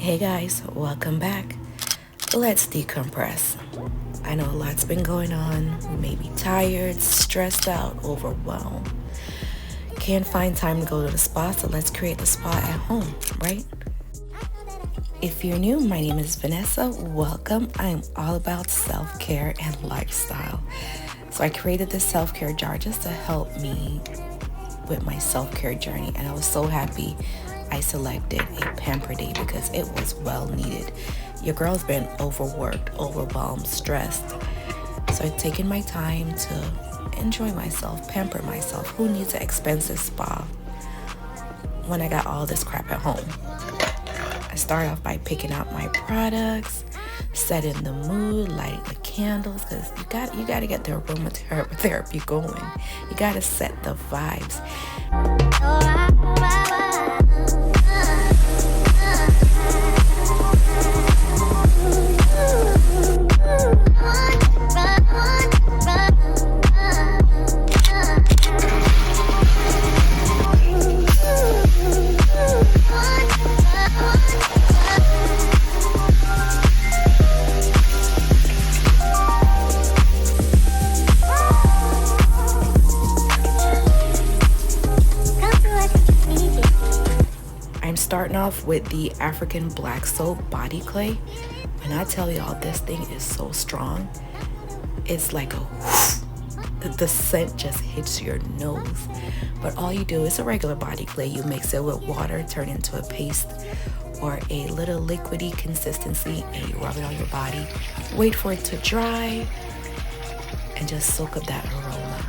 Hey guys, welcome back. Let's decompress. I know a lot's been going on. We may be tired, stressed out, overwhelmed. Can't find time to go to the spa, so let's create the spa at home, right? If you're new, my name is Vanessa. Welcome. I'm all about self-care and lifestyle. So I created this self-care jar just to help me with my self-care journey, and I was so happy I selected a pamper day because it was well needed. Your girl's been overworked, overwhelmed, stressed. So I've taken my time to enjoy myself, pamper myself. Who needs an expensive spa when I got all this crap at home? I start off by picking out my products, setting the mood, lighting the candles, because you got to get the aromatherapy going. You got to set the vibes. Starting off with the African black soap body clay. And I tell y'all, this thing is so strong. It's like a whoosh. The scent just hits your nose. But all you do is a regular body clay. You mix it with water, turn it into a paste or a little liquidy consistency, and you rub it on your body. Wait for it to dry and just soak up that aroma.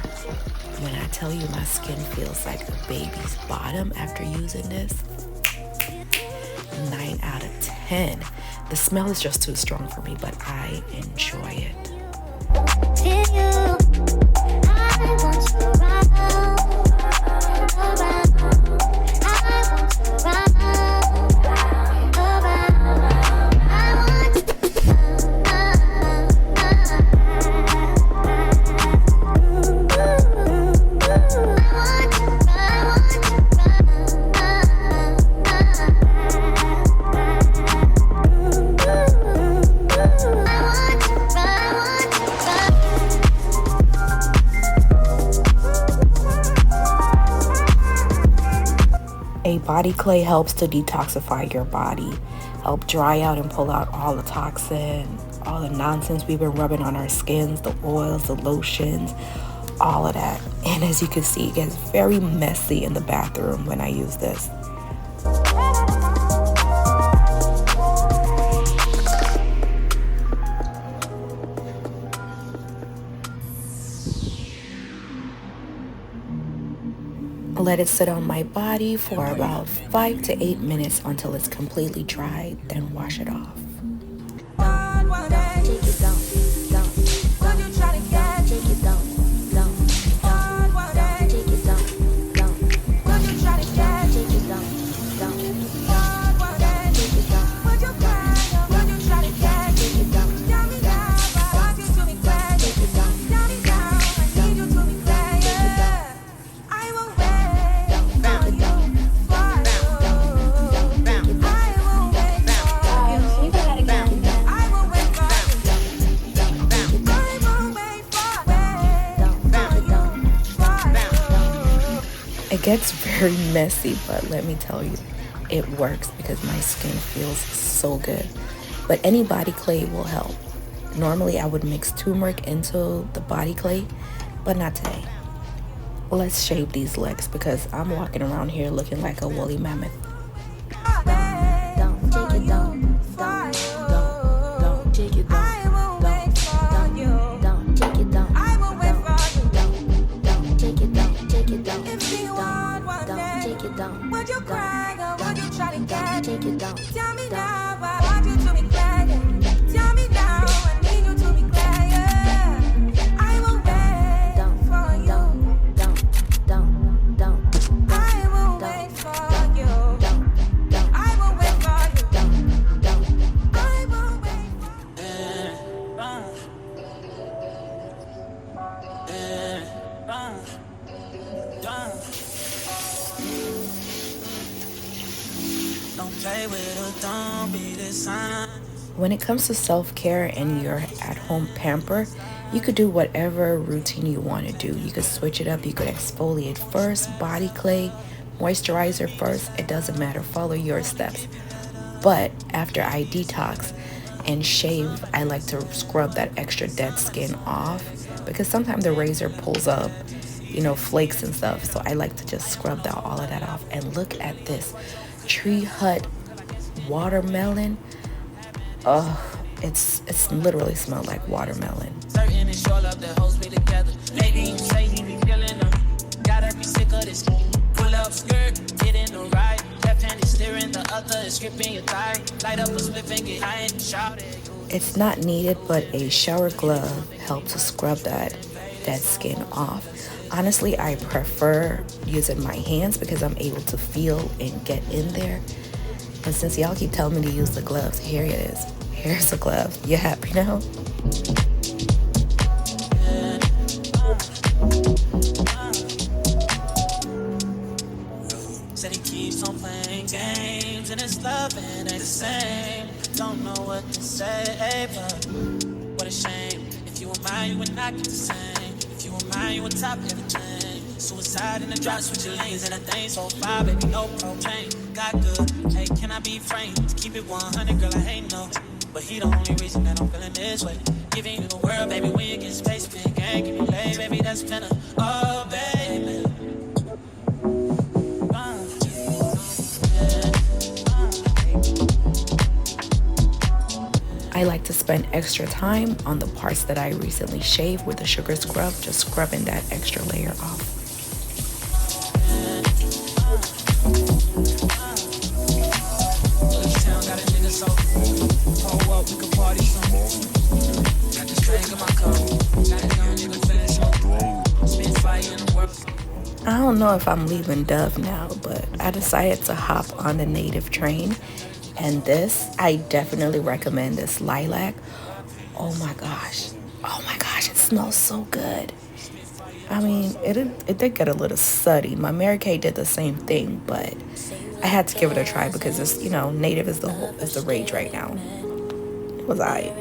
When I tell you my skin feels like a baby's bottom after using this, 9 out of 10. The smell is just too strong for me, but I enjoy it. Body clay helps to detoxify your body, help dry out and pull out all the toxin, all the nonsense we've been rubbing on our skins, the oils, the lotions, all of that. And as you can see, it gets very messy in the bathroom when I use this. Let it sit on my body for about 5 to 8 minutes until it's completely dry, then wash it off. It gets very messy, but let me tell you, it works because my skin feels so good. But any body clay will help. Normally I would mix turmeric into the body clay, but not today. Let's shave these legs because I'm walking around here looking like a woolly mammoth. Don't play with a When it comes to self-care and your at-home pamper, you could do whatever routine you want to do. You could switch it up. You could exfoliate first, body clay, moisturizer first. It doesn't matter. Follow your steps. But after I detox and shave, I like to scrub that extra dead skin off because sometimes the razor pulls up, flakes and stuff. So I like to just scrub that, all of that off. And look at this Tree Hut watermelon. Oh, it's literally smelled like watermelon. It's not needed, but a shower glove helps to scrub that dead skin off. Honestly, I prefer using my hands because I'm able to feel and get in there. But since y'all keep telling me to use the gloves, here it is. Here's the glove. You happy now? Said he keeps on playing games and his love ain't the same. Don't know what to say, but what a shame. If you were mine, you would not get the same. If you were mine, you would top everything. Suicide in the drop, switch your lanes, and I think so far, baby, no propane. Got good, hey, can I be frank? Keep it 100, girl, I ain't no. But he the only reason that I'm feeling this way. Giving you the world, baby, when you get space, big gang, give me lay, baby, that's finna. Oh, baby. I like to spend extra time on the parts that I recently shaved with a sugar scrub, just scrubbing that extra layer off. I don't know if I'm leaving Dove now, but I decided to hop on the native train. And this, I definitely recommend this lilac. Oh my gosh, it smells so good. I mean, it did get a little suddy. My Mary Kay did the same thing, but I had to give it a try because it's, native is the rage right now. It was alright.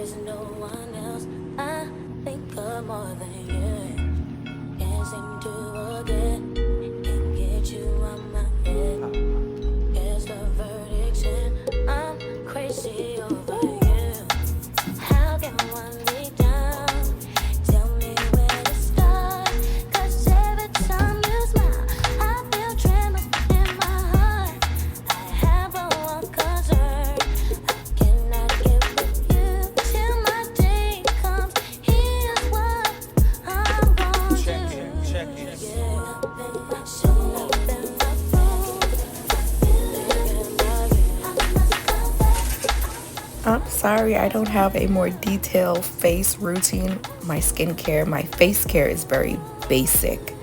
I'm sorry, I don't have a more detailed face routine. My skincare, my face care is very basic.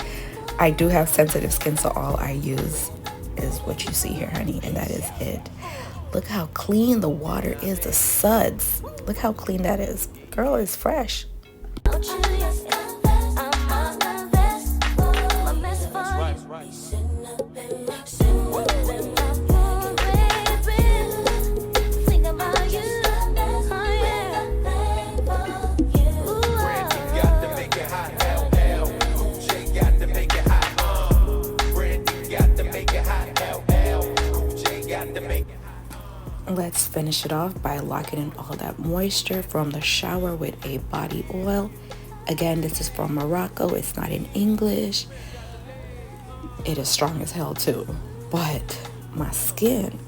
I do have sensitive skin, so all I use is what you see here, honey, and that is it. Look how clean the water is, the suds. Look how clean that is. Girl, it's fresh. Let's finish it off by locking in all that moisture from the shower with a body oil. Again, this is from Morocco. It's not in English. It is strong as hell too. But my skin.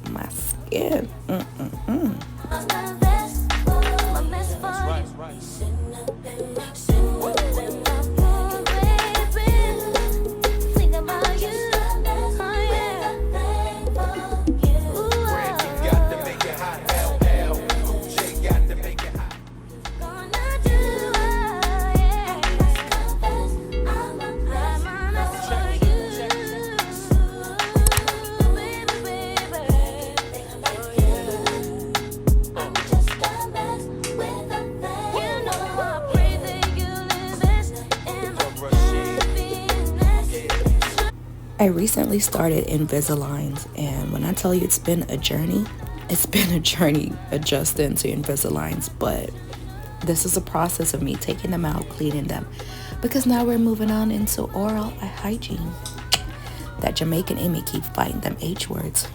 I recently started Invisaligns, and when I tell you it's been a journey, It's been a journey adjusting to Invisaligns, but this is a process of me taking them out, cleaning them, because now we're moving on into oral hygiene. That Jamaican Amy keep fighting them H words.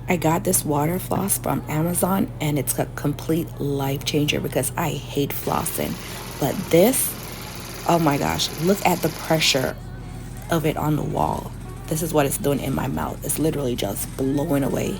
I got this water floss from Amazon, and it's a complete life changer because I hate flossing. But this, oh my gosh, look at the pressure of it on the wall. This is what it's doing in my mouth. It's literally just blowing away.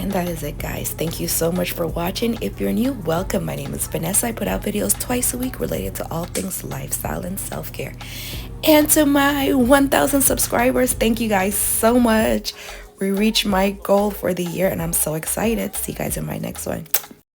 That is it, guys. Thank you so much for watching. If you're new, welcome. My name is Vanessa. I put out videos twice a week related to all things lifestyle and self-care. And to my 1,000 subscribers, thank you guys so much. We reached my goal for the year and I'm so excited. See you guys in my next one.